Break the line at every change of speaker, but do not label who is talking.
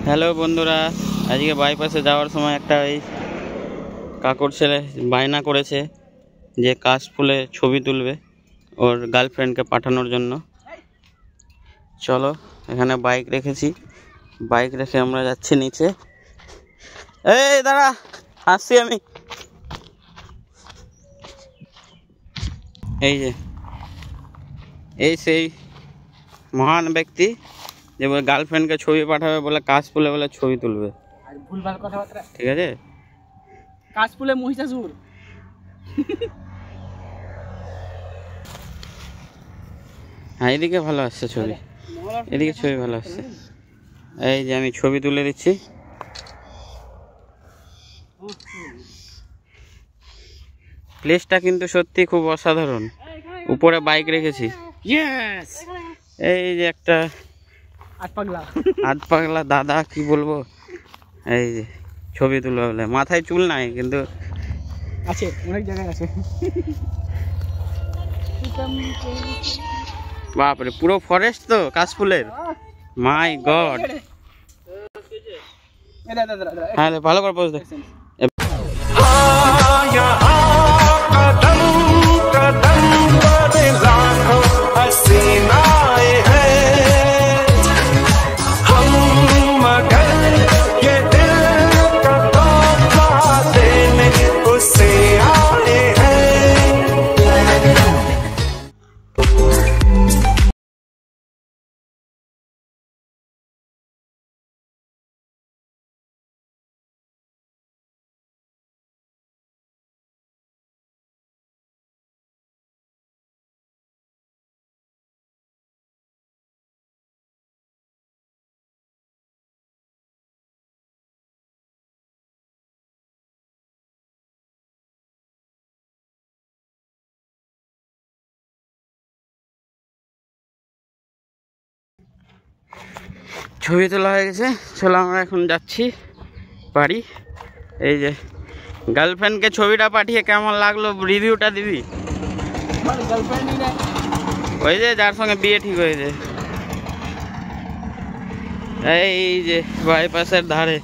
Hello বন্ধুরা, আজকে বাইপাসে যাওয়ার সময় একটা এই কাকুর ছেলে বায়না করেছে যে কাশফুলে ছবি তুলবে ওর গার্লফ্রেন্ডকে পাঠানোর জন্য। চলো, এখানে বাইক রেখেছি, বাইক রেখে আমরা যাচ্ছি নিচে। এই দাঁড়া, আসছি আমি। এই যে এই সেই মহান ব্যক্তি যে বলে গার্লফ্রেন্ডকে ছবি পাঠাবে, বলে কাশফুলে বলে ছবি তুলবে।
ভুলভাল কথাবার্তা,
ঠিক আছে?
কাশফুলে মহিষাসুর।
হ্যাঁ, এদিকে ভালো আসছে ছবি, এদিকে ছবি ভালো আসছে। এই যে আমি ছবি তুলে দিচ্ছি। প্লেসটা কিন্তু সত্যি খুব অসাধারণ। উপরে বাইক রেখেছি। এই যে একটা আধ পাগলা দাদা, কি বলবো, এই যে ছবি তুলবে বলে। মাথায় চুল নাই কিন্তু
আছে, অনেক জায়গায় আছে।
বাপরে, পুরো ফরেস্ট তো কাশফুলের। মাই গড। হ্যাঁ, ভালো করে পোজ দে। ছবি তোলা হয়ে গেছে, চলো আমরা এখন যাচ্ছি বাড়ি। এই যে গার্লফ্রেন্ডকে ছবিটা পাঠিয়ে কেমন লাগলো রিভিউটা দিবি। ওই যে যার সঙ্গে বিয়ে ঠিক হয়েছে, এই যে বাইপাসের ধারে।